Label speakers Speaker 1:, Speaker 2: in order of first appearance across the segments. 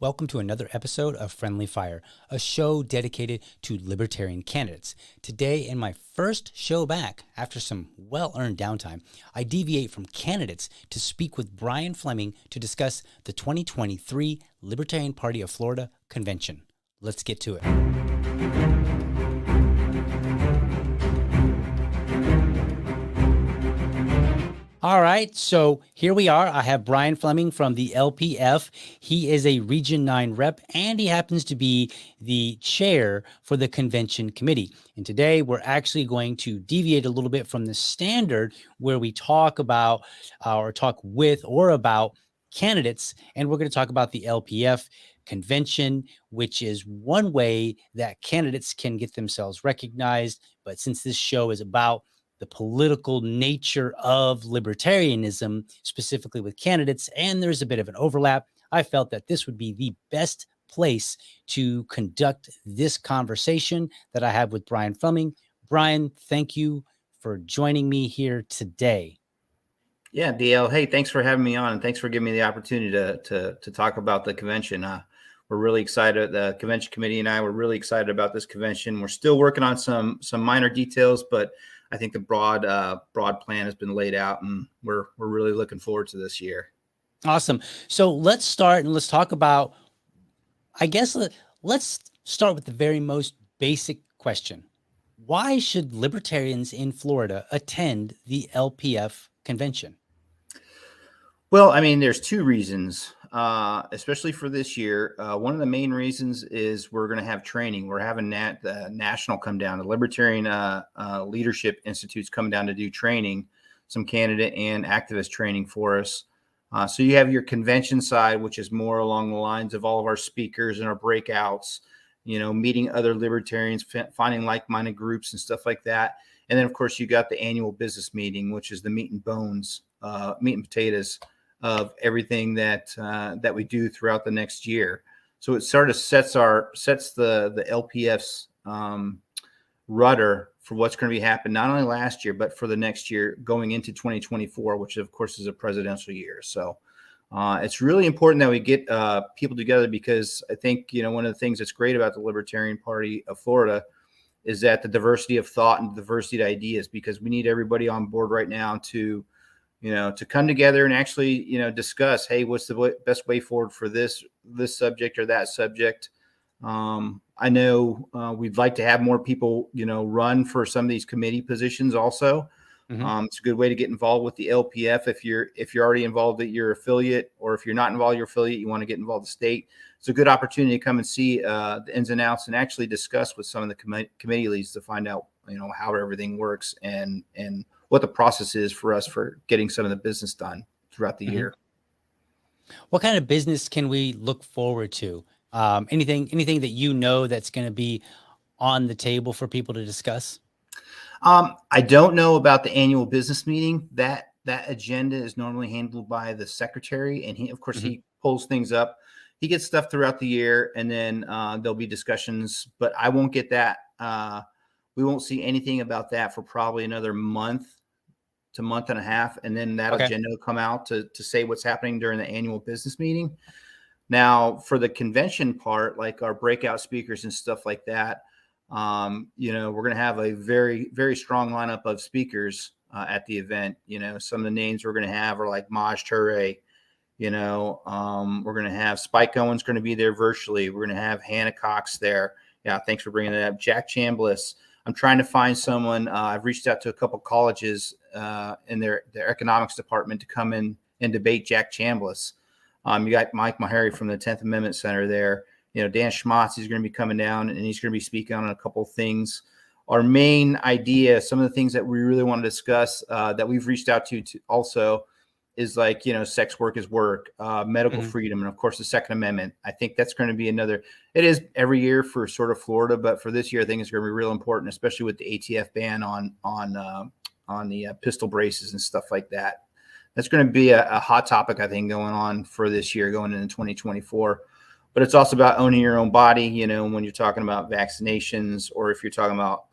Speaker 1: Welcome to another episode of Friendly Fire, a show dedicated to Libertarian candidates. Today, in my first show back after some well-earned downtime, I deviate from candidates to speak with Brian Fleming to discuss the 2023 Libertarian Party of Florida Convention. Let's get to it. All right, so here we are. I have Brian Fleming from the LPF. He is a Region 9 rep, and he happens to be the chair for the convention committee. And today we're actually going to deviate a little bit from the standard where we talk about or talk with or about candidates, and we're going to talk about the LPF convention, which is one way that candidates can get themselves recognized. But since this show is about the political nature of libertarianism, specifically with candidates, and there's a bit of an overlap, I felt that this would be the best place to conduct this conversation that I have with Brian Fleming. Brian, thank you for joining me here today.
Speaker 2: Yeah, DL. Hey, thanks for having me on, and thanks for giving me the opportunity to talk about the convention. We're really excited. The convention committee and I were really excited about this convention. We're still working on some minor details, but I think the broad plan has been laid out, and we're really looking forward to this year.
Speaker 1: Awesome. So let's start and let's talk about, I guess, let's start with the very most basic question. Why should libertarians in Florida attend the LPF convention?
Speaker 2: Well, I mean, there's two reasons, especially for this year. One of the main reasons is we're going to have training. We're having the National come down. The Libertarian Leadership Institute's coming down to do training, some candidate and activist training for us. So you have your convention side, which is more along the lines of all of our speakers and our breakouts, meeting other libertarians, finding like-minded groups and stuff like that. And then, of course, you got the annual business meeting, which is the meat and bones, meat and potatoes of everything that we do throughout the next year. So it sort of sets the LPF's rudder for what's going to be happening not only last year, but for the next year going into 2024, which of course is a presidential year. So it's really important that we get people together, because I think, one of the things that's great about the Libertarian Party of Florida is that the diversity of thought and diversity of ideas, because we need everybody on board right now to come together and actually, discuss, hey, what's the best way forward for this subject or that subject. I know we'd like to have more people, run for some of these committee positions also. Mm-hmm. It's a good way to get involved with the LPF. If you're already involved at your affiliate, or if you're not involved at your affiliate, you want to get involved with the state. It's a good opportunity to come and see the ins and outs and actually discuss with some of the committee leads to find out, how everything works and what the process is for us for getting some of the business done throughout the year.
Speaker 1: What kind of business can we look forward to? Anything that that's going to be on the table for people to discuss?
Speaker 2: I don't know about the annual business meeting. That agenda is normally handled by the secretary, and he pulls things up. He gets stuff throughout the year, and then there'll be discussions, but I won't get that. We won't see anything about that for probably another month to month and a half. And then that agenda will come out to say what's happening during the annual business meeting. Now, for the convention part, like our breakout speakers and stuff like that, we're going to have a very, very strong lineup of speakers at the event. Some of the names we're going to have are like Maj Toure. We're going to have Spike Owens going to be there virtually. We're going to have Hannah Cox there. Yeah, thanks for bringing that up. Jack Chambliss. I'm trying to find someone. I've reached out to a couple colleges in their economics department to come in and debate Jack Chambliss. You got Mike Meharry from the 10th Amendment Center there. Dan Schmatz is going to be coming down, and he's going to be speaking on a couple of things. Our main idea, some of the things that we really want to discuss that we've reached out to also is like, sex work is work, medical freedom, and of course the Second Amendment. I think that's going to be it is every year for sort of Florida, but for this year, I think it's going to be real important, especially with the ATF ban on the pistol braces and stuff like that. That's going to be a hot topic, I think, going on for this year, going into 2024. But it's also about owning your own body, when you're talking about vaccinations, or if you're talking about,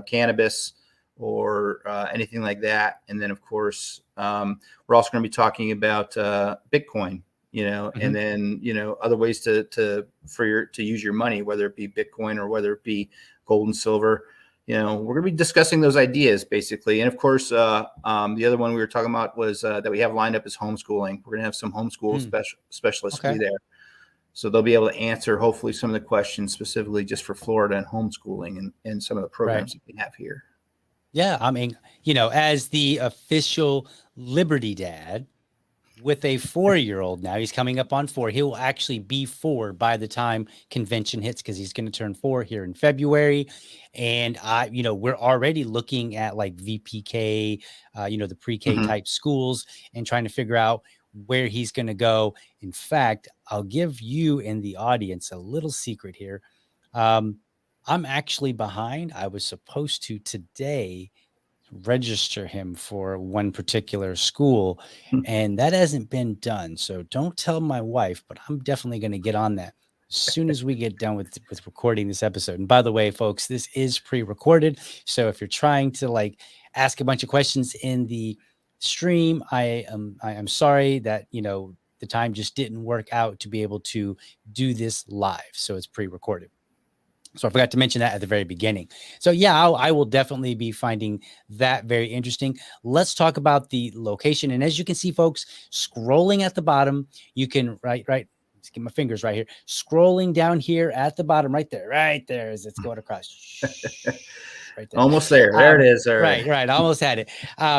Speaker 2: cannabis, or anything like that. And then, of course, we're also going to be talking about Bitcoin and then, other ways to use your money, whether it be Bitcoin or whether it be gold and silver. We're going to be discussing those ideas basically. And of course, the other one we were talking about was that we have lined up is homeschooling. We're going to have some homeschool specialists be there. So they'll be able to answer hopefully some of the questions specifically just for Florida and homeschooling and some of the programs that we have here.
Speaker 1: Yeah. I mean, as the official Liberty dad with a 4-year-old now, he's coming up on 4. He will actually be 4 by the time convention hits, because he's going to turn 4 here in February. And we're already looking at like VPK, the pre-K type schools, and trying to figure out where he's going to go. In fact, I'll give you in the audience a little secret here. I'm actually behind. I was supposed to today register him for one particular school, and that hasn't been done. So don't tell my wife, but I'm definitely going to get on that as soon as we get done with recording this episode. And by the way, folks, this is pre-recorded. So if you're trying to ask a bunch of questions in the stream, I am sorry that, the time just didn't work out to be able to do this live. So it's pre-recorded. So I forgot to mention that at the very beginning. So yeah, I will definitely be finding that very interesting. Let's talk about the location. And as you can see, folks, scrolling at the bottom, you can right. Let's get my fingers right here. Scrolling down here at the bottom, right there as it's going across. Right there.
Speaker 2: Almost there. There it is.
Speaker 1: Right. Almost had it.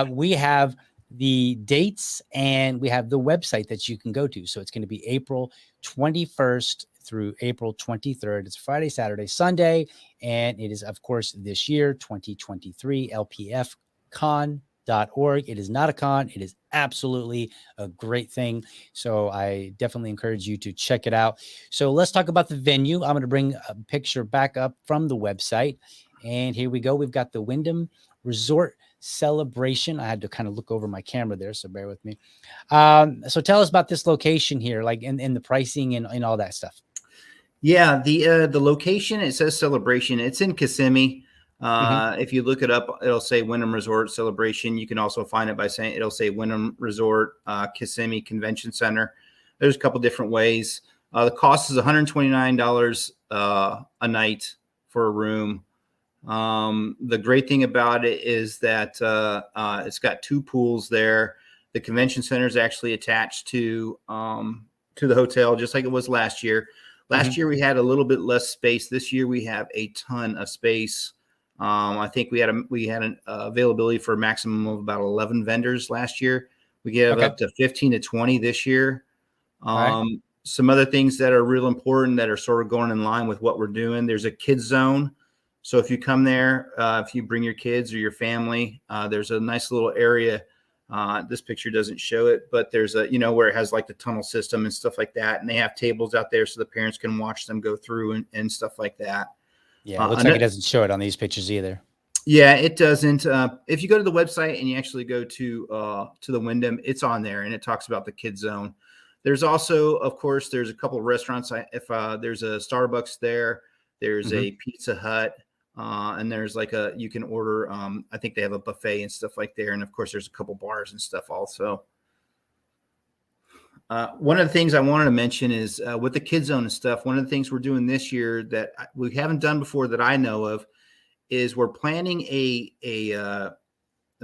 Speaker 1: We have the dates and we have the website that you can go to. So it's going to be April 21st through April 23rd. It's Friday, Saturday, Sunday. And it is, of course, this year, 2023, lpfcon.org. It is not a con. It is absolutely a great thing. So I definitely encourage you to check it out. So let's talk about the venue. I'm going to bring a picture back up from the website. And here we go. We've got the Wyndham Resort Celebration. I had to kind of look over my camera there, so bear with me. So tell us about this location here, like in the pricing and all that stuff.
Speaker 2: Yeah, the location, it says Celebration. It's in Kissimmee. If you look it up, it'll say Wyndham Resort Celebration. You can also find it by saying it'll say Wyndham Resort Kissimmee Convention Center. There's a couple different ways. The cost is $129 a night for a room. The great thing about it is that it's got 2 pools there. The convention center is actually attached to the hotel, just like it was last year. Last year we had a little bit less space. This year we have a ton of space. I think we had an availability for a maximum of about 11 vendors last year. We get up to 15 to 20 this year. Some other things that are real important that are sort of going in line with what we're doing. There's a kids zone. So if you come there, if you bring your kids or your family, there's a nice little area. This picture doesn't show it, but there's a, where it has like the tunnel system and stuff like that. And they have tables out there so the parents can watch them go through and stuff like that.
Speaker 1: Yeah, it looks like it doesn't show it on these pictures either.
Speaker 2: Yeah, it doesn't. If you go to the website and you actually go to the Wyndham, it's on there and it talks about the kids zone. There's also, of course, there's a couple of restaurants. If there's a Starbucks there, there's a Pizza Hut. And there's you can order, I think they have a buffet and stuff like there. And of course, there's a couple bars and stuff also. One of the things I wanted to mention is with the kids zone and stuff, one of the things we're doing this year that we haven't done before that I know of is we're planning a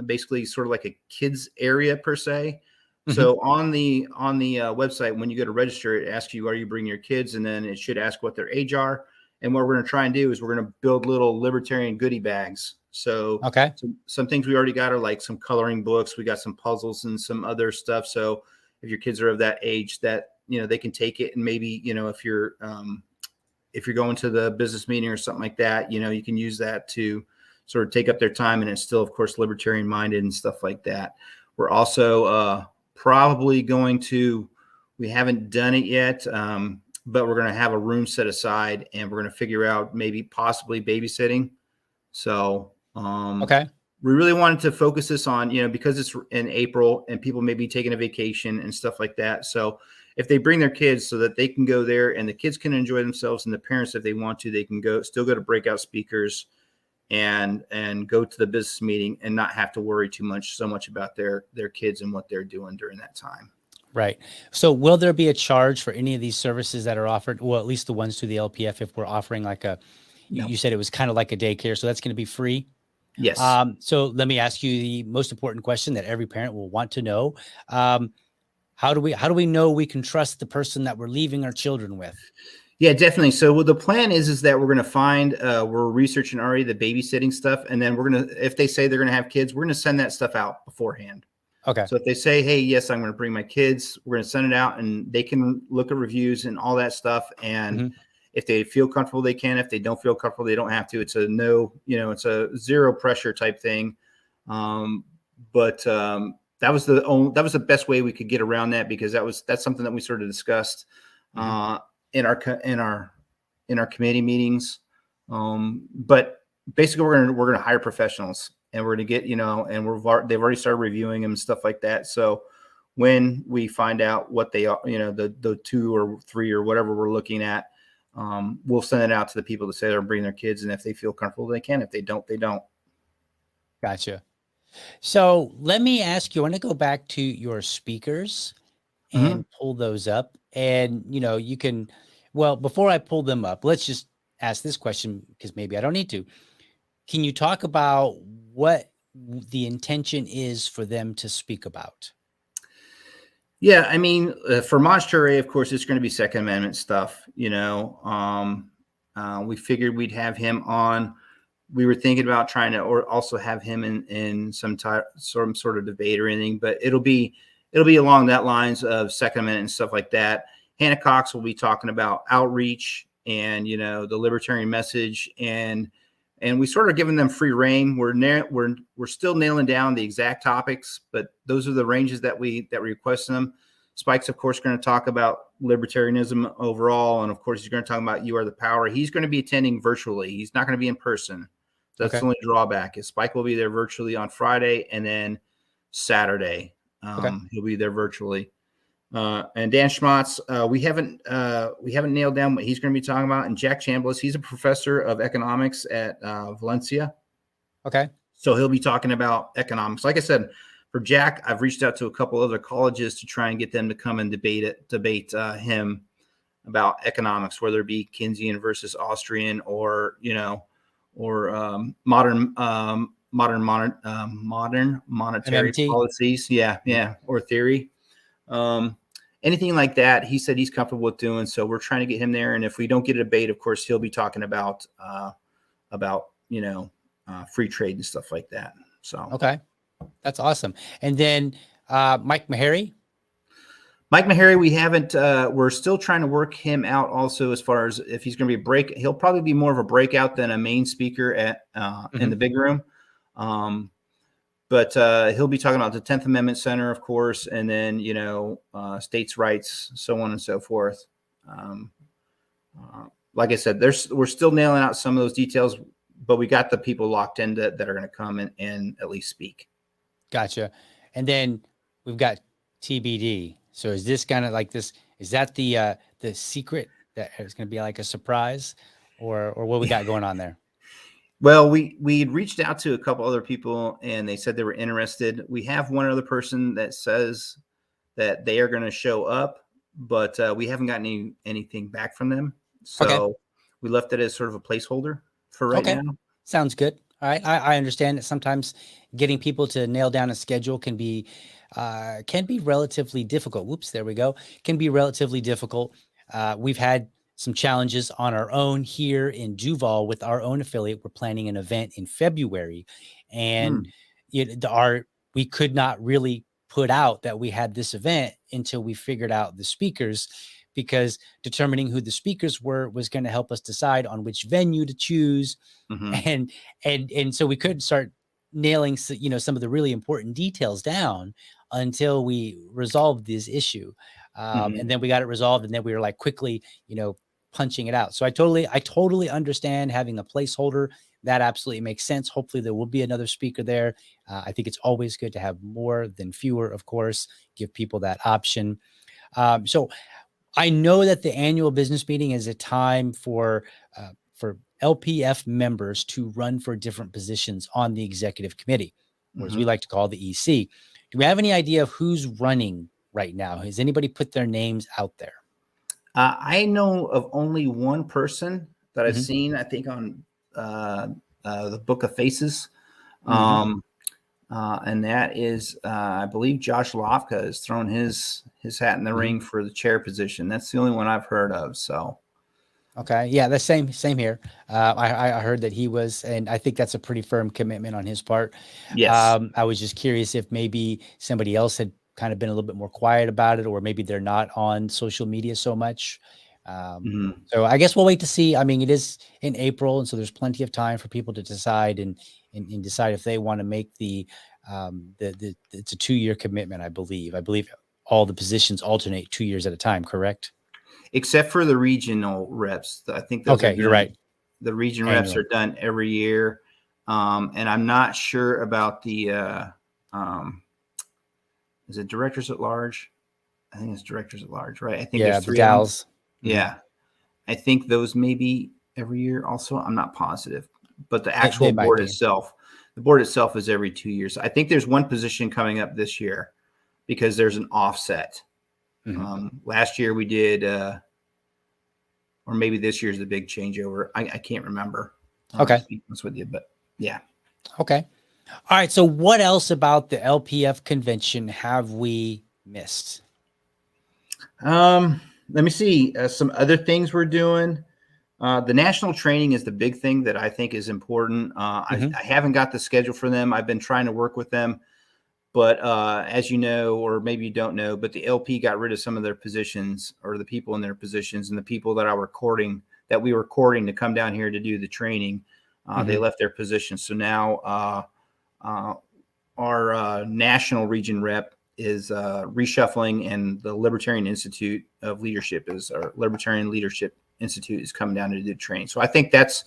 Speaker 2: basically sort of like a kids area per se. So on the website, when you go to register, it asks you, are you bringing your kids? And then it should ask what their age are. And what we're going to try and do is we're going to build little Libertarian goodie bags. So some things we already got are like some coloring books. We got some puzzles and some other stuff. So if your kids are of that age that, they can take it, and maybe, if you're going to the business meeting or something like that, you can use that to sort of take up their time. And it's still, of course, libertarian minded and stuff like that. We're also probably going to, we haven't done it yet, but we're going to have a room set aside and we're going to figure out maybe possibly babysitting. So, we really wanted to focus this on, because it's in April and people may be taking a vacation and stuff like that. So if they bring their kids so that they can go there and the kids can enjoy themselves, and the parents, if they want to, they can still go to breakout speakers and go to the business meeting and not have to worry so much about their kids and what they're doing during that time.
Speaker 1: Right. So will there be a charge for any of these services that are offered? Well, at least the ones through the LPF, if we're offering like
Speaker 2: No.
Speaker 1: you said it was kind of like a daycare, so that's going to be free.
Speaker 2: Yes.
Speaker 1: So let me ask you the most important question that every parent will want to know. Um, how do we know we can trust the person that we're leaving our children with?
Speaker 2: Yeah, definitely. So what the plan is that we're going to find, we're researching already the babysitting stuff. And then we're going to, if they say they're going to have kids, we're going to send that stuff out beforehand.
Speaker 1: Okay.
Speaker 2: So if they say, hey, yes, I'm going to bring my kids, we're going to send it out and they can look at reviews and all that stuff. And
Speaker 1: Hmm.
Speaker 2: if they feel comfortable, they can. If they don't feel comfortable, they don't have to. It's a no, it's a zero pressure type thing. But that was the best way we could get around that, because that's something that we sort of discussed
Speaker 1: Hmm.
Speaker 2: in our committee meetings. But basically, we're gonna hire professionals, and we're gonna get and they've already started reviewing them and stuff like that. So when we find out what they are, the 2 or 3 or whatever we're looking at, we'll send it out to the people that say they're bringing their kids, and if they feel comfortable, they can. If they don't, they don't.
Speaker 1: Gotcha. So let me ask you, I want to go back to your speakers
Speaker 2: Mhm.
Speaker 1: and pull those up. And, you can, well, before I pull them up, let's just ask this question because maybe I don't need to. Can you talk about what the intention is for them to speak about?
Speaker 2: Yeah, I mean, for Monterey, of course, it's going to be Second Amendment stuff. We figured we'd have him on. We were thinking about trying to, or also have him in some sort of debate or anything, but it'll be along that lines of Second Amendment and stuff like that. Hannah Cox will be talking about outreach and the libertarian message, and we sort of giving them free reign. We're still nailing down the exact topics, but those are the ranges that we request them. Spike's, of course, going to talk about libertarianism overall, and of course, he's going to talk about "You Are the Power." He's going to be attending virtually. He's not going to be in person. That's
Speaker 1: Okay.
Speaker 2: the only drawback. Is Spike will be there virtually on Friday, and then Saturday
Speaker 1: Okay.
Speaker 2: he'll be there virtually. And Dan Schmatz, we haven't nailed down what he's going to be talking about. And Jack Chambliss, he's a professor of economics at Valencia,
Speaker 1: Okay.
Speaker 2: so he'll be talking about economics. Like I said, for Jack, I've reached out to a couple other colleges to try and get them to come and debate him about economics, whether it be Keynesian versus Austrian, or modern monetary
Speaker 1: MMT.
Speaker 2: policies, yeah, or theory. Um, Anything like that, he said he's comfortable with doing. So we're trying to get him there. And if we don't get a debate, of course, he'll be talking about free trade and stuff like that. So
Speaker 1: Okay. That's awesome. And then Mike Meharry.
Speaker 2: Mike Meharry, we haven't. We're still trying to work him out. Also, as far as if he's going to be he'll probably be more of a breakout than a main speaker in the big room. But he'll be talking about the 10th Amendment Center, of course, and then, states' rights, so on and so forth. Like I said, we're still nailing out some of those details, but we got the people locked in that are going to come and at least speak.
Speaker 1: Gotcha. And then we've got TBD. So is this kind of like this? Is that the secret that is going to be like a surprise, or what we got going on there?
Speaker 2: Well, we'd reached out to a couple other people, and they said they were interested. We have one other person that says that they are going to show up, but we haven't gotten anything back from them.
Speaker 1: Okay.
Speaker 2: So we left it as sort of a placeholder for right
Speaker 1: Okay.
Speaker 2: now.
Speaker 1: Sounds good. All right. I understand that sometimes getting people to nail down a schedule can be relatively difficult. Whoops, there we go. Can be relatively difficult. We've had some challenges on our own here in Duval with our own affiliate. We're planning an event in February, and we could not really put out that we had this event until we figured out the speakers, because determining who the speakers were was going to help us decide on which venue to choose.
Speaker 2: Mm-hmm.
Speaker 1: And so we couldn't start nailing some of the really important details down until we resolved this issue.
Speaker 2: Mm-hmm.
Speaker 1: And then we got it resolved, and then we were like quickly punching it out. So I totally understand having a placeholder. That absolutely makes sense. Hopefully there will be another speaker there. I think it's always good to have more than fewer, of course, give people that option. So I know that the annual business meeting is a time for LPF members to run for different positions on the executive committee, or as we
Speaker 2: Mm-hmm.
Speaker 1: like to call the EC. Do we have any idea of who's running right now? Has anybody put their names out there?
Speaker 2: I know of only one person that I've
Speaker 1: Mm-hmm.
Speaker 2: seen, I think on the Book of Faces.
Speaker 1: Mm-hmm.
Speaker 2: And that is, I believe Josh Lofka has thrown his hat in the
Speaker 1: Mm-hmm.
Speaker 2: ring for the chair position. That's the only one I've heard of. So,
Speaker 1: Okay. Yeah, the same here. I heard that he was, and I think that's a pretty firm commitment on his part.
Speaker 2: yes.
Speaker 1: I was just curious if maybe somebody else had kind of been a little bit more quiet about it, or maybe they're not on social media so much.
Speaker 2: Mhm.
Speaker 1: So I guess we'll wait to see. I mean, it is in April, and so there's plenty of time for people to decide and decide if they want to make the it's a 2-year commitment, I believe. I believe all the positions alternate 2 years at a time, correct?
Speaker 2: Except for the regional reps. I think those are
Speaker 1: Okay, you're
Speaker 2: done.
Speaker 1: right.
Speaker 2: The region reps
Speaker 1: Annually.
Speaker 2: are done every year. And I'm not sure about the, is it directors at large? I think it's directors at large, right? I think
Speaker 1: Yeah,
Speaker 2: there's
Speaker 1: the
Speaker 2: 3 of them.
Speaker 1: Dals. Mhm.
Speaker 2: Yeah. I think those may be every year also. I'm not positive, but the
Speaker 1: They
Speaker 2: actual
Speaker 1: might
Speaker 2: board
Speaker 1: be.
Speaker 2: itself, the board itself is every 2 years. I think there's one position coming up this year because there's an offset.
Speaker 1: Mhm.
Speaker 2: Last year we did, or maybe this year's the big changeover. I can't remember.
Speaker 1: Okay.
Speaker 2: To be honest with you, but yeah.
Speaker 1: Okay. All right. So what else about the LPF convention have we missed?
Speaker 2: Let me see some other things we're doing. The national training is the big thing that I think is important.
Speaker 1: Mhm.
Speaker 2: I haven't got the schedule for them. I've been trying to work with them, but as you know, or maybe you don't know, but the LP got rid of some of their positions, or the people in their positions, and the people that we were courting to come down here to do the training, they
Speaker 1: Mhm.
Speaker 2: left their positions. So now our national region rep is reshuffling, and the Libertarian Institute of Leadership our Libertarian Leadership Institute is coming down to do training. So I think that's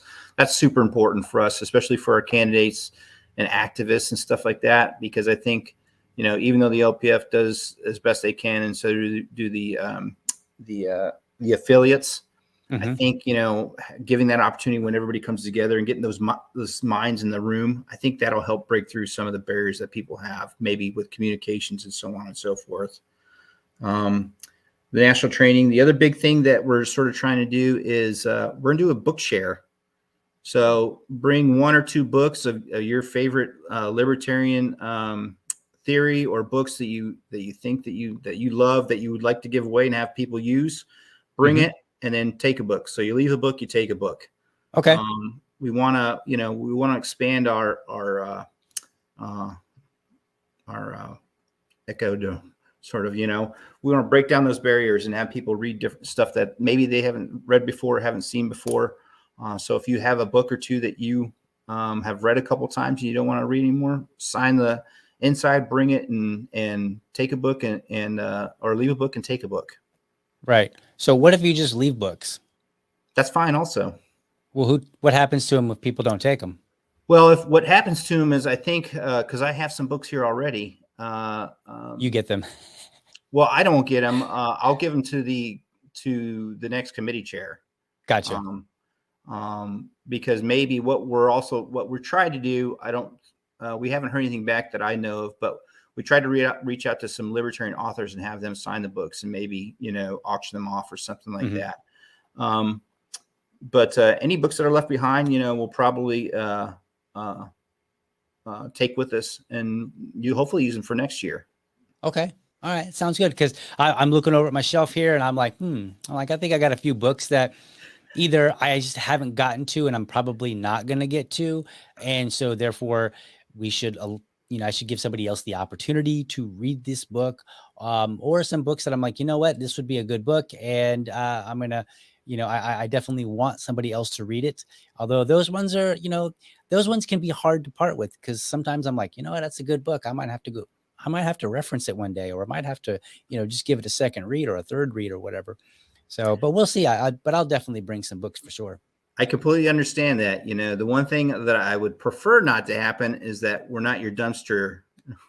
Speaker 2: super important for us, especially for our candidates and activists and stuff like that, because I think, even though the LPF does as best they can, and so do the affiliates, I
Speaker 1: Mhm.
Speaker 2: think, giving that opportunity when everybody comes together and getting those minds in the room, I think that'll help break through some of the barriers that people have, maybe with communications and so on and so forth. The national training. The other big thing that we're sort of trying to do is we're going to do a book share. So bring 1 or 2 books of your favorite libertarian theory, or books that you think that you love, that you would like to give away and have people use. Bring
Speaker 1: Mhm.
Speaker 2: it, and then take a book. So you leave a book, you take a book.
Speaker 1: Okay.
Speaker 2: We want to expand uh, our echo to sort of, we want to break down those barriers and have people read different stuff that maybe they haven't read before, haven't seen before. So if you have a book or two that you have read a couple times and you don't want to read anymore, sign the inside, bring it, and take a book, and or leave a book and take a book.
Speaker 1: Right. So what if you just leave books?
Speaker 2: That's fine also.
Speaker 1: Well, what happens to them if people don't take them?
Speaker 2: Well, if what happens to them is, I think, because I have some books here already.
Speaker 1: You get them.
Speaker 2: Well, I don't get them. I'll give them to the next committee chair.
Speaker 1: Gotcha.
Speaker 2: Um, because maybe what we're trying to do, we haven't heard anything back that I know of, but we tried to reach out to some libertarian authors and have them sign the books and maybe, auction them off or something like
Speaker 1: Mhm.
Speaker 2: that. But any books that are left behind, we'll probably take with us, and you hopefully use them for next year.
Speaker 1: Okay. All right. Sounds good. Because I'm looking over at my shelf here and I'm like, I think I got a few books that either I just haven't gotten to and I'm probably not going to get to. And so therefore we should, I should give somebody else the opportunity to read this book, or some books that I'm like, you know what, this would be a good book. And I'm going to, I definitely want somebody else to read it. Although those ones are, those ones can be hard to part with, because sometimes I'm like, you know what, that's a good book. I might have to reference it one day, or I might have to, just give it a second read or a third read or whatever. So, but we'll see. But I'll definitely bring some books for sure.
Speaker 2: I completely understand that. The one thing that I would prefer not to happen is that we're not your dumpster,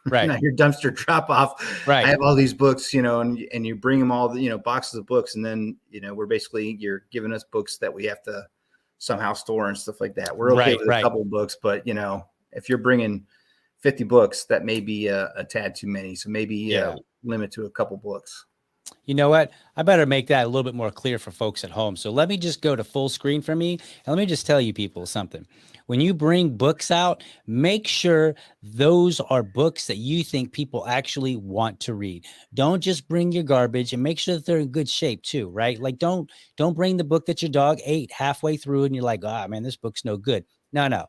Speaker 1: Right.
Speaker 2: not your dumpster drop off. I
Speaker 1: Right.
Speaker 2: have all these books, and you bring them all, boxes of books, and then, you're giving us books that we have to somehow store and stuff like that. We're okay
Speaker 1: Right.
Speaker 2: with a
Speaker 1: Right.
Speaker 2: couple books, but if you're bringing 50 books, that may be a tad too many. So maybe
Speaker 1: Yeah.
Speaker 2: limit to a couple books.
Speaker 1: You know what? I better make that a little bit more clear for folks at home. So let me just go to full screen for me. And let me just tell you people something. When you bring books out, make sure those are books that you think people actually want to read. Don't just bring your garbage, and make sure that they're in good shape too, right? Like don't bring the book that your dog ate halfway through and you're like, "Ah, man, this book's no good." No, no.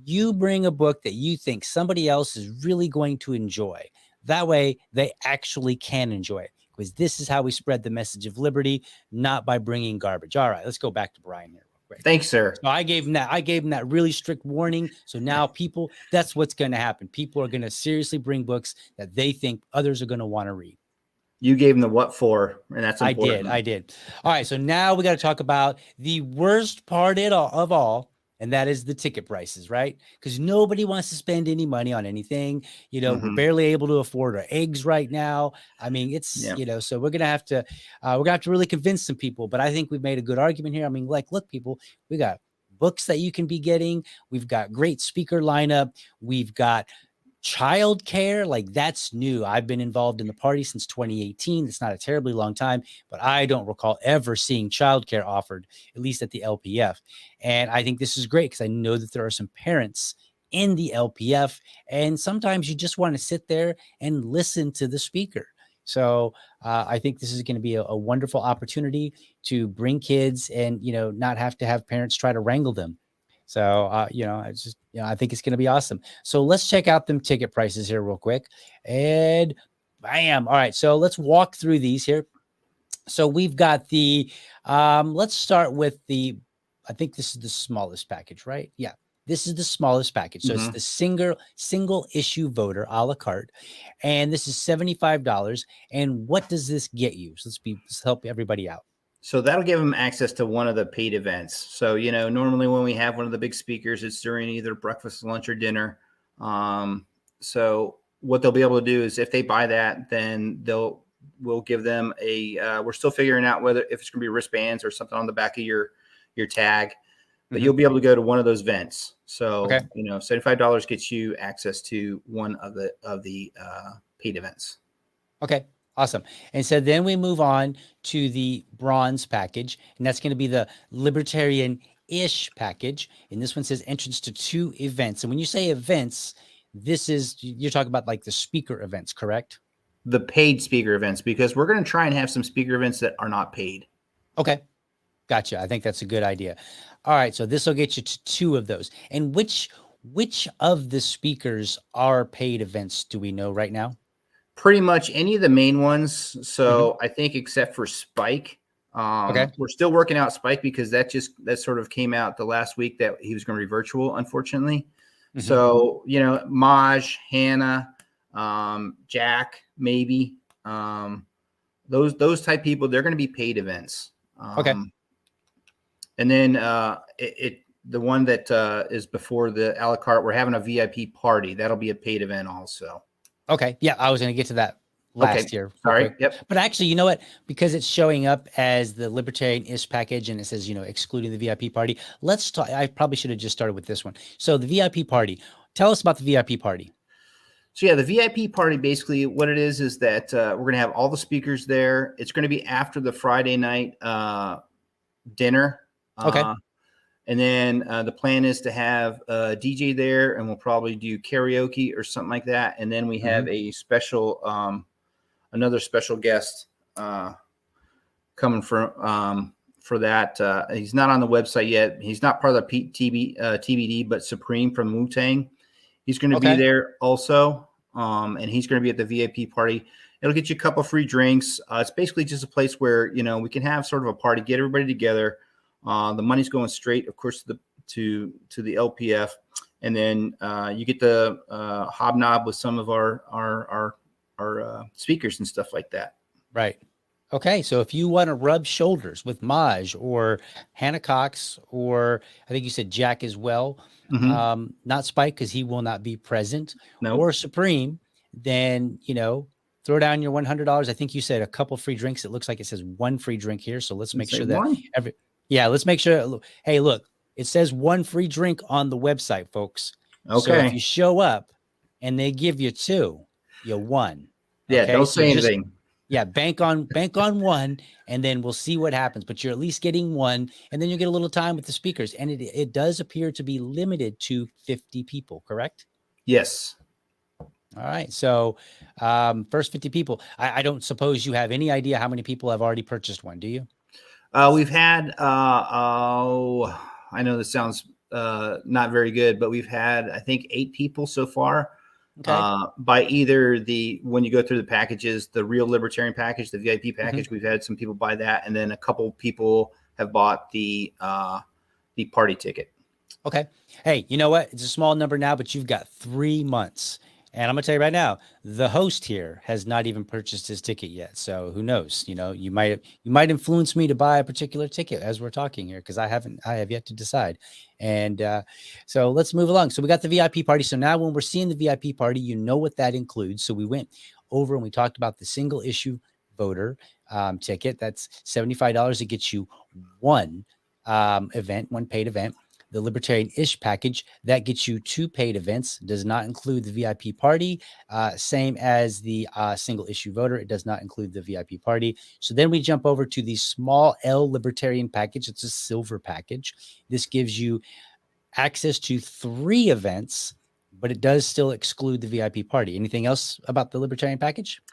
Speaker 1: You bring a book that you think somebody else is really going to enjoy. That way they actually can enjoy it, because this is how we spread the message of liberty, not by bringing garbage. All right, let's go back to Brian here real quick.
Speaker 2: Thanks, sir.
Speaker 1: So I gave him that really strict warning. So now people, that's what's going to happen. People are going to seriously bring books that they think others are going to want to read.
Speaker 2: You gave him the what for, and that's important.
Speaker 1: I did. All right, so now we got to talk about the worst part of all, and that is the ticket prices, right? Because nobody wants to spend any money on anything. You know, we're barely able to afford our eggs right now. I mean, it's, you know, so we're gonna have to really convince some people. But I think we've made a good argument here. I mean, like, look, people, we got books that you can be getting. We've got great speaker lineup. We've got childcare, like that's new. I've been involved in the party since 2018. It's not a terribly long time, but I don't recall ever seeing childcare offered, at least at the LPF. And I think this is great because I know that there are some parents in the LPF, and sometimes you just want to sit there and listen to the speaker. So I think this is going to be a wonderful opportunity to bring kids and, you know, not have to have parents try to wrangle them. So, you know, it's just, you know, I think it's going to be awesome. So let's check out them ticket prices here real quick. And bam. All right. So let's walk through these here. So we've got the, let's start with the, I think this is the smallest package, right? Yeah. This is the smallest package. So it's the single issue voter a la carte. And this is $75. And what does this get you? So let's help everybody out.
Speaker 2: So that'll give them access to one of the paid events. So, you know, normally when we have one of the big speakers, it's during either breakfast, lunch, or dinner. So what they'll be able to do is if they buy that, then we'll give them a, we're still figuring out whether if it's going to be wristbands or something on the back of your tag, but you'll be able to go to one of those events. So, you know, $75 gets you access to one of the paid events.
Speaker 1: Okay. Awesome. And so then we move on to the bronze package, and that's going to be the Libertarian-ish package. And this one says entrance to 2 events. And when you say events, you're talking about like the speaker events, correct?
Speaker 2: The paid speaker events, because we're going to try and have some speaker events that are not paid.
Speaker 1: Okay. Gotcha. I think that's a good idea. All right. So this will get you to 2 of those. And which of the speakers are paid events do we know right now?
Speaker 2: Pretty much any of the main ones. So I think except for Spike, we're still working out Spike because that sort of came out the last week that he was going to be virtual, unfortunately. So, you know, Maj, Hannah, Jack, maybe, those type people, they're going to be paid events. And then the one that is before the a la carte, we're having a VIP party. That'll be a paid event also.
Speaker 1: Okay. Yeah, I was going to get to that last year.
Speaker 2: Sorry. Yep.
Speaker 1: But actually, you know what? Because it's showing up as the Libertarian-ish package and it says, you know, excluding the VIP party. Let's talk. I probably should have just started with this one. So the VIP party. Tell us about the VIP party.
Speaker 2: So yeah, the VIP party, basically what it is that we're going to have all the speakers there. It's going to be after the Friday night dinner. And then the plan is to have a DJ there, and we'll probably do karaoke or something like that. And then we have a special, another special guest coming for that. He's not on the website yet. He's not part of the TBD, but Supreme from Wu-Tang. He's going to be there also, and he's going to be at the VIP party. It'll get you a couple free drinks. It's basically just a place where, you know, we can have sort of a party, get everybody together. The money's going straight, of course, to the LPF, and then you get the hobnob with some of our speakers and stuff like that.
Speaker 1: Right. Okay. So if you want to rub shoulders with Maj or Hannah Cox, or I think you said Jack as well, not Spike because he will not be present, or Supreme, then, you know, throw down your $100. I think you said a couple free drinks. It looks like it says 1 free drink here. So let's make sure that let's make sure. Hey, look, it says 1 free drink on the website, folks. Okay. So if you show up and they give you 2, you won.
Speaker 2: Yeah,
Speaker 1: Okay.
Speaker 2: don't
Speaker 1: So
Speaker 2: say
Speaker 1: just,
Speaker 2: anything.
Speaker 1: yeah, bank on one, and then we'll see what happens. But you're at least getting one, and then you get a little time with the speakers. And it does appear to be limited to 50 people, correct?
Speaker 2: Yes.
Speaker 1: All right. So first 50 people. I don't suppose you have any idea how many people have already purchased one, do you?
Speaker 2: We've had, oh, I know this sounds not very good, but we've had, I think, 8 people so far.
Speaker 1: Okay.
Speaker 2: By either when you go through the packages, the real Libertarian package, the VIP package,
Speaker 1: Mm-hmm.
Speaker 2: we've had some people buy that, and then a couple people have bought the party ticket.
Speaker 1: Okay. Hey, you know what? It's a small number now, but you've got 3 months. And I'm gonna tell you right now, the host here has not even purchased his ticket yet. So who knows? You know, you might influence me to buy a particular ticket as we're talking here, because I have yet to decide. And so let's move along. So we got the VIP party. So now when we're seeing the VIP party, you know what that includes. So we went over and we talked about the single issue voter ticket. That's $75. It gets you one event, one paid event. The Libertarian-ish package, that gets you 2 paid events, does not include the VIP party, same as the single issue voter. It does not include the VIP party. So then we jump over to the small L Libertarian package. It's a silver package. This gives you access to 3 events, but it does still exclude the VIP party. Anything else about the Libertarian package?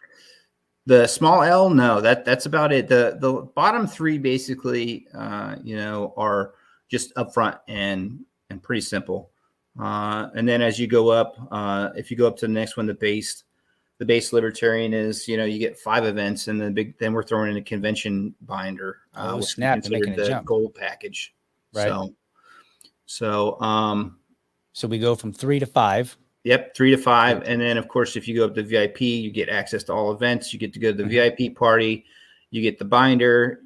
Speaker 2: The small L, no, that's about it. The bottom 3 basically, are just upfront and pretty simple. And then as you go up, if you go up to the next one, the base Libertarian is, you get 5 events, and then we're throwing in a convention binder, which
Speaker 1: Snap! They're making a
Speaker 2: the
Speaker 1: jump,
Speaker 2: gold package.
Speaker 1: right?
Speaker 2: So
Speaker 1: we go from 3 to 5.
Speaker 2: Yep, 3 to 5. And then, of course, if you go up to VIP, you get access to all events. You get to go to the VIP party. You get the binder.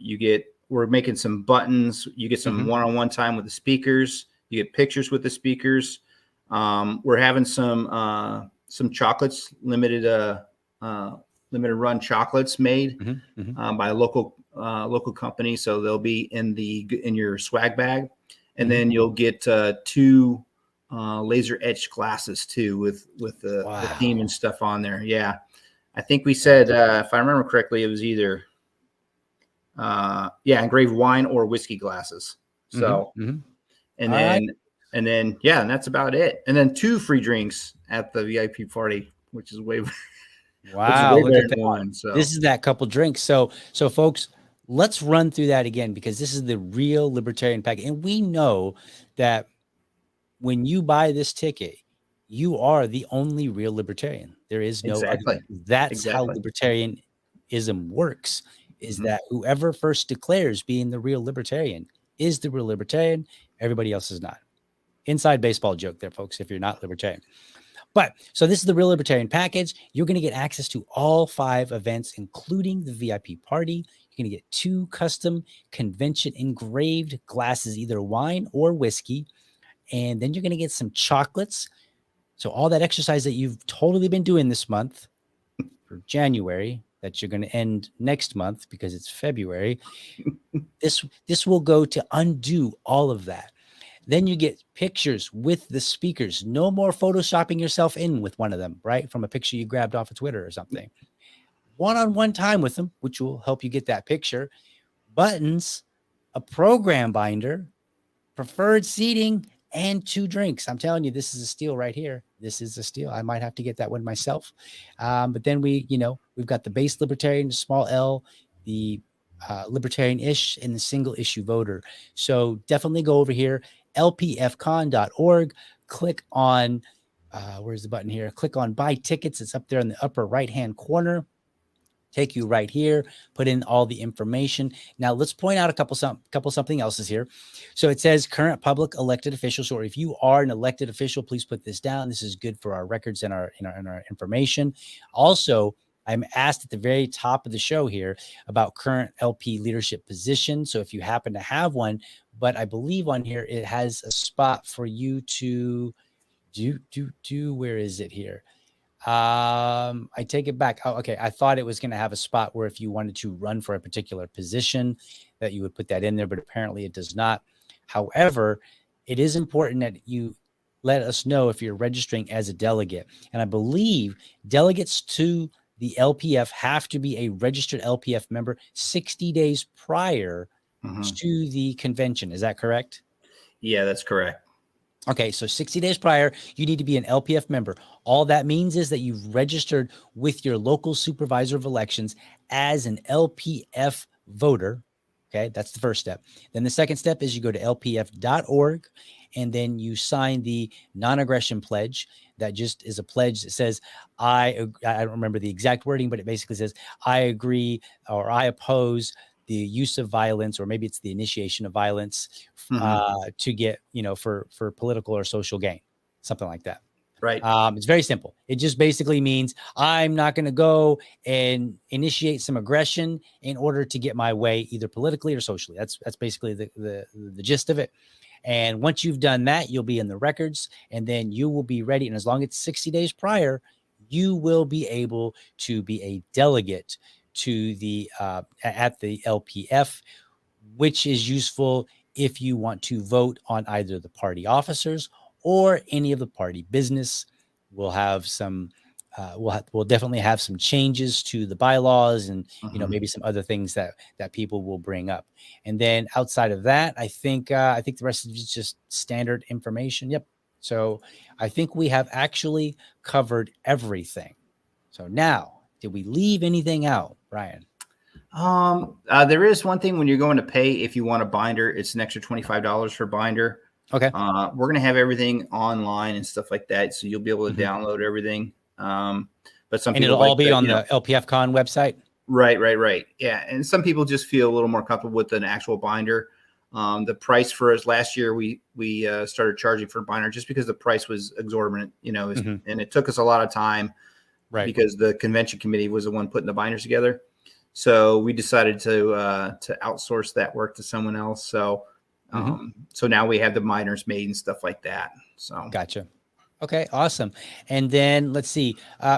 Speaker 2: We're making some buttons. You get some one-on-one time with the speakers. You get pictures with the speakers. We're having some chocolates, limited run chocolates made by a local company. So they'll be in your swag bag. And then you'll get 2 laser etched glasses too, with the theme and stuff on there. Yeah, I think we said, if I remember correctly, it was either engraved wine or whiskey glasses. So and then and that's about it. And then 2 free drinks at the VIP party, which is way
Speaker 1: Wow, look
Speaker 2: better
Speaker 1: at
Speaker 2: than
Speaker 1: that.
Speaker 2: one. So
Speaker 1: This is that couple drinks. So folks, let's run through that again, because this is the real Libertarian package. And we know that when you buy this ticket, you are the only real Libertarian. There is no other. That's how Libertarianism works, is that whoever first declares being the real Libertarian is the real Libertarian. Everybody else is not. Inside baseball joke there, folks, if you're not Libertarian. But so this is the real Libertarian package. You're going to get access to all 5 events, including the VIP party. You're going to get 2 custom convention engraved glasses, either wine or whiskey. And then you're going to get some chocolates. So all that exercise that you've totally been doing this month for January, that you're going to end next month because it's February, this will go to undo all of that. Then you get pictures with the speakers. No more photoshopping yourself in with one of them, right? From a picture you grabbed off of Twitter or something. One-on-one time with them, which will help you get that picture. Buttons, a program binder, preferred seating, and 2 drinks. I'm telling you, this is a steal right here. This is a steal. I might have to get that one myself. But then we've got the base Libertarian, the small L, the Libertarian-ish, and the single issue voter. So definitely go over here, lpfcon.org, click on, where's the button here? Click on buy tickets. It's up there in the upper right-hand corner. Take you right here, put in all the information. Now let's point out a couple something else's here. So it says current public elected officials, or if you are an elected official, please put this down. This is good for our records and our information. Also, I'm asked at the very top of the show here about current LP leadership position. So if you happen to have one, but I believe on here it has a spot for you to do. Where is it here? I take it back. Oh, okay. I thought it was going to have a spot where if you wanted to run for a particular position that you would put that in there, but apparently it does not. However, it is important that you let us know if you're registering as a delegate. And I believe delegates to the LPF have to be a registered LPF member 60 days prior to the convention. Is that correct?
Speaker 2: Yeah, that's correct.
Speaker 1: Okay, so 60 days prior, you need to be an LPF member. All that means is that you've registered with your local supervisor of elections as an LPF voter. Okay, that's the first step. Then the second step is you go to lpf.org and then you sign the non-aggression pledge. That just is a pledge that says, I don't remember the exact wording, but it basically says, I agree or I oppose the use of violence, or maybe it's the initiation of violence to get, for political or social gain, something like that.
Speaker 2: Right.
Speaker 1: It's very simple. It just basically means I'm not going to go and initiate some aggression in order to get my way, either politically or socially. That's basically the gist of it. And once you've done that, you'll be in the records, and then you will be ready. And as long as it's 60 days prior, you will be able to be a delegate to the at the LPF, which is useful if you want to vote on either the party officers or any of the party business. We'll have some, we'll definitely have some changes to the bylaws, and maybe some other things that people will bring up. And then outside of that, I think the rest is just standard information. Yep. So I think we have actually covered everything. So now, did we leave anything out, Brian?
Speaker 2: There is one thing when you're going to pay, if you want a binder, it's an extra $25 for binder.
Speaker 1: Okay.
Speaker 2: We're going to have everything online and stuff like that. So you'll be able to download everything. But some people,
Speaker 1: it'll all be on the LPF Con website.
Speaker 2: Right. Yeah. And some people just feel a little more comfortable with an actual binder. The price for us last year, we started charging for binder just because the price was exorbitant, and it took us a lot of time, right? Because the convention committee was the one putting the binders together. So we decided to outsource that work to someone else. So, so now we have the binders made and stuff like that. So
Speaker 1: gotcha. Okay, awesome. And then let's see,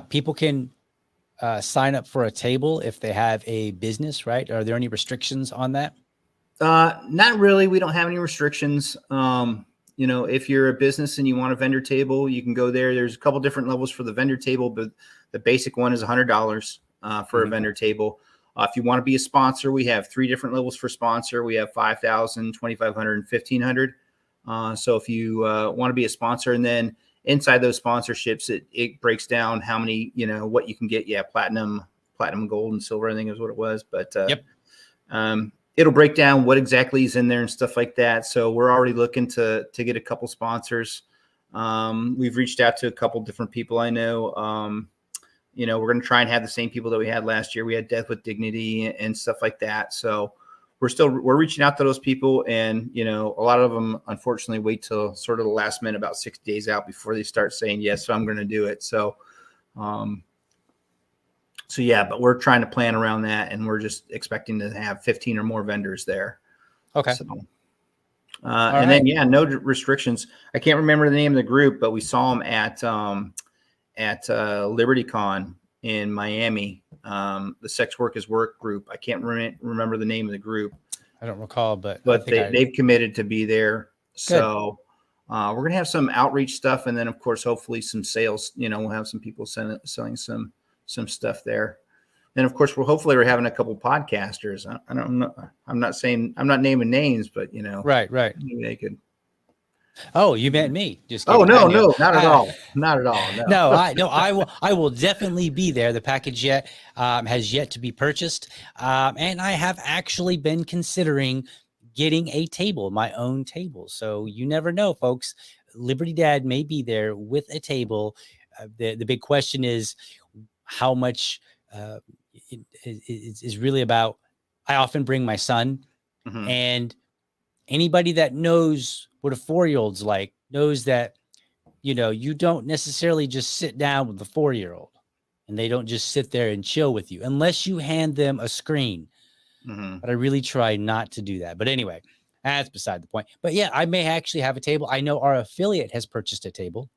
Speaker 1: people can sign up for a table if they have a business, right? Are there any restrictions on that?
Speaker 2: Not really. We don't have any restrictions. If you're a business and you want a vendor table, you can go there. There's a couple different levels for the vendor table, but the basic one is $100 for a vendor table. If you want to be a sponsor, we have 3 different levels for sponsor. We have 5,000, 2,500, and 1,500. So if you want to be a sponsor, and then inside those sponsorships, it breaks down how many, what you can get. Yeah, platinum, gold, and silver, I think is what it was. But it'll break down what exactly is in there and stuff like that. So we're already looking to get a couple sponsors. We've reached out to a couple different people I know. We're going to try and have the same people that we had last year. We had Death with Dignity and stuff like that. So we're reaching out to those people, and, a lot of them, unfortunately, wait till sort of the last minute, about 60 days out, before they start saying, yes, so I'm going to do it. So, yeah, but we're trying to plan around that, and we're just expecting to have 15 or more vendors there.
Speaker 1: Okay.
Speaker 2: So, then, no restrictions. I can't remember the name of the group, but we saw them at LibertyCon in Miami, the Sex Work is Work group. I can't remember the name of the group.
Speaker 1: I don't recall, but
Speaker 2: they've committed to be there. So we're going to have some outreach stuff, and then of course, hopefully some sales. We'll have some people selling some stuff there. And of course, we're having a couple podcasters. I don't know. I'm not naming names, but
Speaker 1: right.
Speaker 2: Maybe they could.
Speaker 1: Oh, you meant me? Just kidding.
Speaker 2: Oh no, not at all. Not at all. No.
Speaker 1: I will definitely be there. The package has yet to be purchased, and I have actually been considering getting a table, my own table. So you never know, folks. Liberty Dad may be there with a table. The big question is how much is really about. I often bring my son, and anybody that knows what a 4-year-old's like knows that, you don't necessarily just sit down with the 4-year-old, and they don't just sit there and chill with you unless you hand them a screen. But I really try not to do that. But anyway, that's beside the point. But yeah, I may actually have a table. I know our affiliate has purchased a table.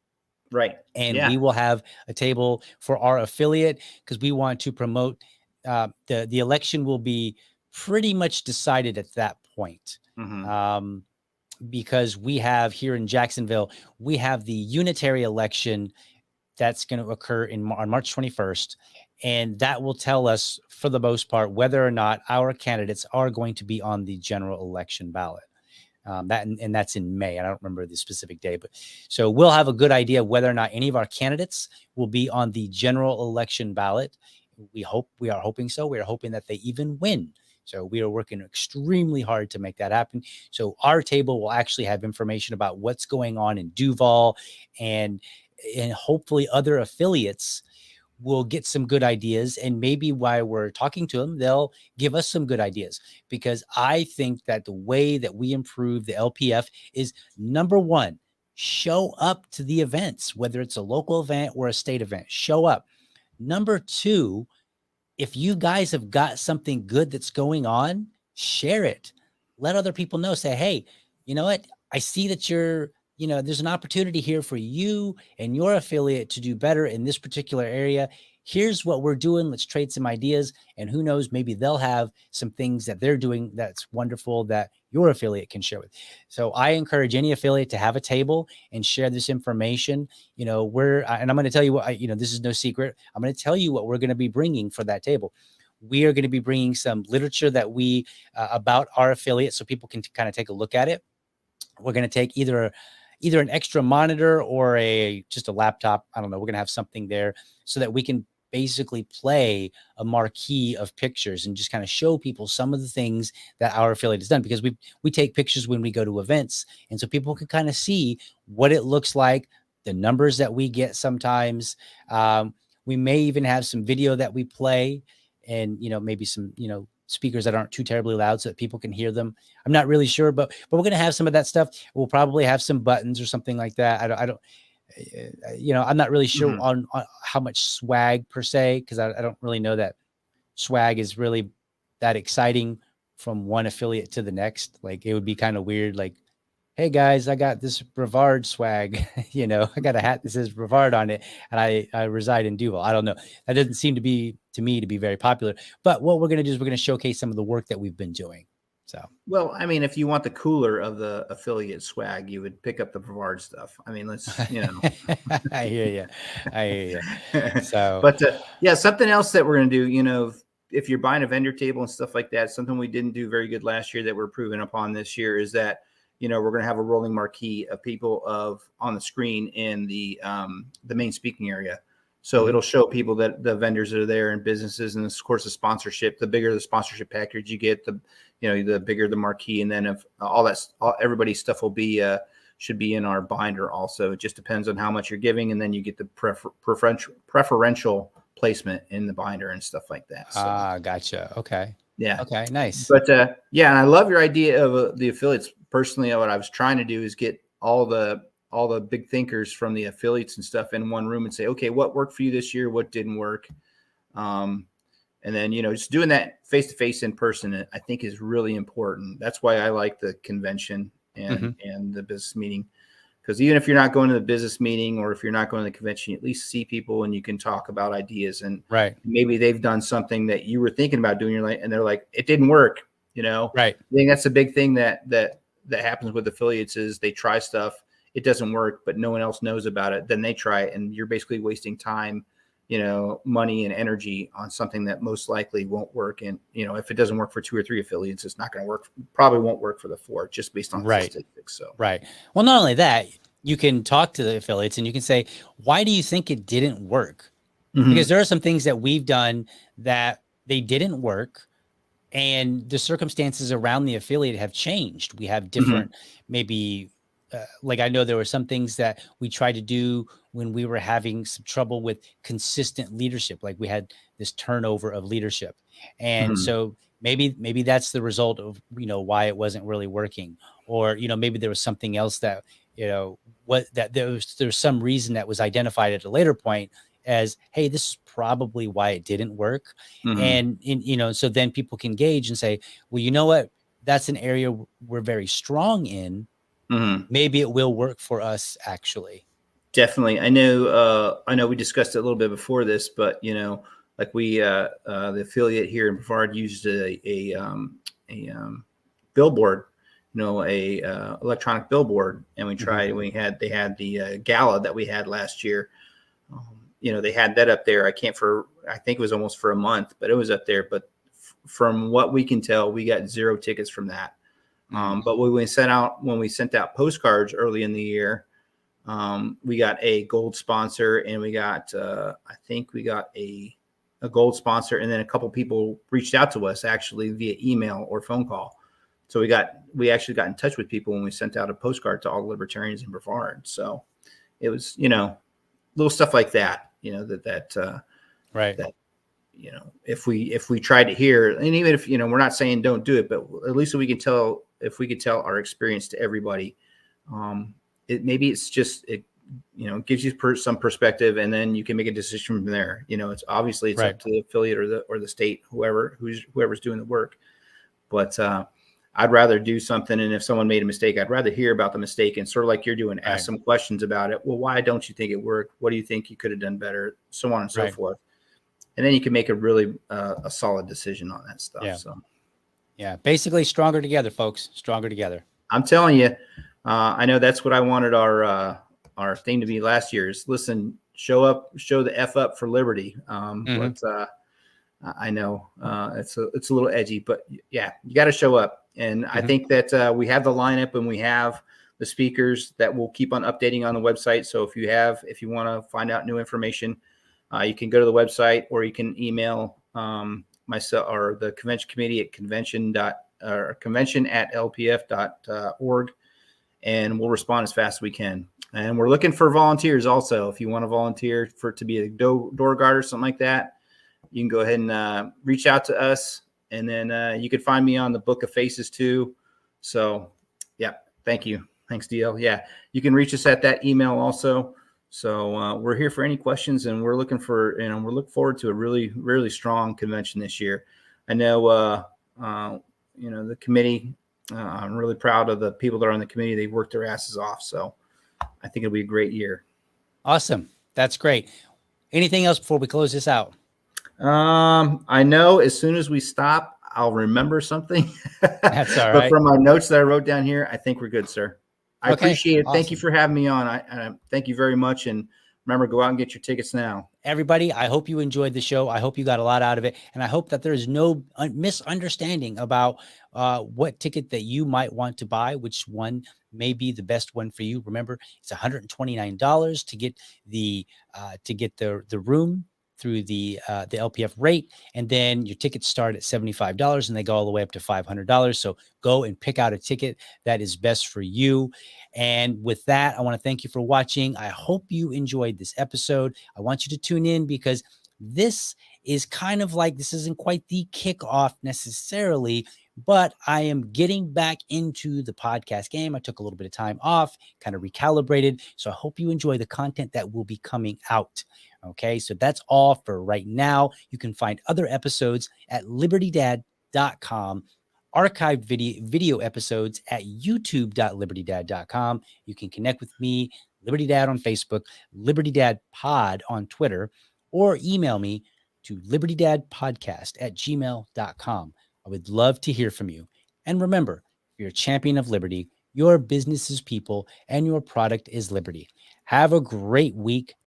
Speaker 2: Right.
Speaker 1: And we will have a table for our affiliate, because we want to promote the election will be pretty much decided at that point. Because we have here in Jacksonville, we have the unitary election that's going to occur on March 21st. And that will tell us, for the most part, whether or not our candidates are going to be on the general election ballot. And that's in May. I don't remember the specific day, but so we'll have a good idea of whether or not any of our candidates will be on the general election ballot. We are hoping so. We are hoping that they even win. So we are working extremely hard to make that happen. So our table will actually have information about what's going on in Duval, and hopefully other affiliates will get some good ideas, and maybe while we're talking to them, they'll give us some good ideas, because I think that the way that we improve the LPF is, number one, show up to the events, whether it's a local event or a state event, show up. Number two, if you guys have got something good that's going on, share it. Let other people know. Say, hey, you know what? I see that there's an opportunity here for you and your affiliate to do better in this particular area. Here's what we're doing. Let's trade some ideas. And who knows, maybe they'll have some things that they're doing that's wonderful that your affiliate can share with. So I encourage any affiliate to have a table and share this information. And I'm going to tell you what, this is no secret. I'm going to tell you what we're going to be bringing for that table. We are going to be bringing some literature that about our affiliate, so people can kind of take a look at it. We're going to take either an extra monitor or just a laptop. I don't know. We're going to have something there so that we can basically play a marquee of pictures and just kind of show people some of the things that our affiliate has done, because we take pictures when we go to events. And so people can kind of see what it looks like, the numbers that we get sometimes. We may even have some video that we play, and, maybe some, speakers that aren't too terribly loud so that people can hear them. I'm not really sure, but we're going to have some of that stuff. We'll probably have some buttons or something like that. I'm not really sure on how much swag per se, because I don't really know that swag is really that exciting from one affiliate to the next. Like, it would be kind of weird. Like, hey guys, I got this Brevard swag. I got a hat that says Brevard on it, and I reside in Duval. I don't know. That doesn't seem to me to be very popular. But what we're going to do is we're going to showcase some of the work that we've been doing. So,
Speaker 2: well, I mean, if you want the cooler of the affiliate swag, you would pick up the Brevard stuff. I mean,
Speaker 1: I hear you. So,
Speaker 2: but yeah, something else that we're going to do, if you're buying a vendor table and stuff like that, something we didn't do very good last year that we're proving upon this year is that, we're going to have a rolling marquee of people on the screen in the main speaking area. So it'll show people that the vendors that are there and businesses, and of course the sponsorship. The bigger the sponsorship package you get, the bigger the marquee, and then if everybody's stuff will be should be in our binder also. It just depends on how much you're giving, and then you get the preferential placement in the binder and stuff like that. So.
Speaker 1: Gotcha. Okay.
Speaker 2: Yeah.
Speaker 1: Okay. Nice.
Speaker 2: But yeah, and I love your idea of the affiliates. Personally, what I was trying to do is get all the big thinkers from the affiliates and stuff in one room and say, okay, what worked for you this year? What didn't work? And then, just doing that face-to-face in person, I think is really important. That's why I like the convention and the business meeting, because even if you're not going to the business meeting or if you're not going to the convention, you at least see people and you can talk about ideas, and maybe they've done something that you were thinking about doing, and they're like, it didn't work,
Speaker 1: Right.
Speaker 2: I think that's a big thing that happens with affiliates is they try stuff, it doesn't work, but no one else knows about it. Then they try it, and you're basically wasting time, money and energy on something that most likely won't work. And, if it doesn't work for 2 or 3 affiliates, it's not going to work, probably won't work for the 4, just based on statistics. So,
Speaker 1: Well, not only that, you can talk to the affiliates and you can say, why do you think it didn't work? Because there are some things that we've done that they didn't work, and the circumstances around the affiliate have changed. We have different, maybe, like I know there were some things that we tried to do when we were having some trouble with consistent leadership. Like we had this turnover of leadership. And so maybe that's the result of, why it wasn't really working. Or, maybe there was something else that, there's some reason that was identified at a later point as, hey, this is probably why it didn't work. And so then people can gauge and say, well, you know what, that's an area we're very strong in. Maybe it will work for us, actually.
Speaker 2: Definitely. I know we discussed it a little bit before this, but like the affiliate here in Brevard used a billboard, electronic billboard, and we tried. They had the gala that we had last year, they had that up there. I think it was almost for a month, but it was up there. But from what we can tell, we got 0 tickets from that. But when we sent out postcards early in the year, we got a gold sponsor, and we got, I think we got a gold sponsor, and then a couple people reached out to us actually via email or phone call. So we actually got in touch with people when we sent out a postcard to all the libertarians in Brevard. So it was, little stuff like that,
Speaker 1: right.
Speaker 2: That, if we try to hear, and even if, we're not saying don't do it, but at least if we could tell our experience to everybody, it gives you some perspective, and then you can make a decision from there. It's obviously
Speaker 1: right.
Speaker 2: up to the affiliate or the state, whoever's doing the work. But I'd rather do something, and if someone made a mistake, I'd rather hear about the mistake and sort of like you're doing, ask some questions about it. Well, why don't you think it worked? What do you think you could have done better? So on and so forth. And then you can make a really a solid decision on that stuff.
Speaker 1: Yeah.
Speaker 2: So,
Speaker 1: yeah, basically stronger together, folks. Stronger together.
Speaker 2: I'm telling you, I know that's what I wanted our thing to be last year. Is listen, show the F up for liberty. But I know it's a little edgy, but yeah, you got to show up. And I think that we have the lineup, and we have the speakers that we'll keep on updating on the website. So if you want to find out new information, you can go to the website, or you can email myself or the convention committee at convention@lpf.org, and we'll respond as fast as we can. And we're looking for volunteers also. If you want to volunteer to be a door guard or something like that, you can go ahead and reach out to us. And then you can find me on the Book of Faces too. So yeah, thank you. Thanks, DL. Yeah, you can reach us at that email also. So we're here for any questions, and we're looking forward to a really, really strong convention this year. I know, the committee, I'm really proud of the people that are on the committee. They worked their asses off. So I think it'll be a great year.
Speaker 1: Awesome. That's great. Anything else before we close this out?
Speaker 2: I know as soon as we stop, I'll remember something.
Speaker 1: That's all right.
Speaker 2: But from my notes that I wrote down here, I think we're good, sir. I appreciate it.
Speaker 1: Awesome.
Speaker 2: Thank you for having me on. I thank you very much. And remember, go out and get your tickets now.
Speaker 1: Everybody, I hope you enjoyed the show. I hope you got a lot out of it. And I hope that there is no misunderstanding about what ticket that you might want to buy, which one may be the best one for you. Remember, it's $129 to get the room through the LPF rate, and then your tickets start at $75 and they go all the way up to $500. So go and pick out a ticket that is best for you. And with that, I want to thank you for watching. I hope you enjoyed this episode. I want you to tune in, because this is kind of like, this isn't quite the kickoff necessarily, but I am getting back into the podcast game. I took a little bit of time off, kind of recalibrated. So I hope you enjoy the content that will be coming out. Okay, so that's all for right now. You can find other episodes at libertydad.com, archived video episodes at youtube.libertydad.com. You can connect with me, Liberty Dad, on Facebook, Liberty Dad Pod on Twitter, or email me to libertydadpodcast@gmail.com. I would love to hear from you. And remember, if you're a champion of liberty, your business is people and your product is liberty. Have a great week.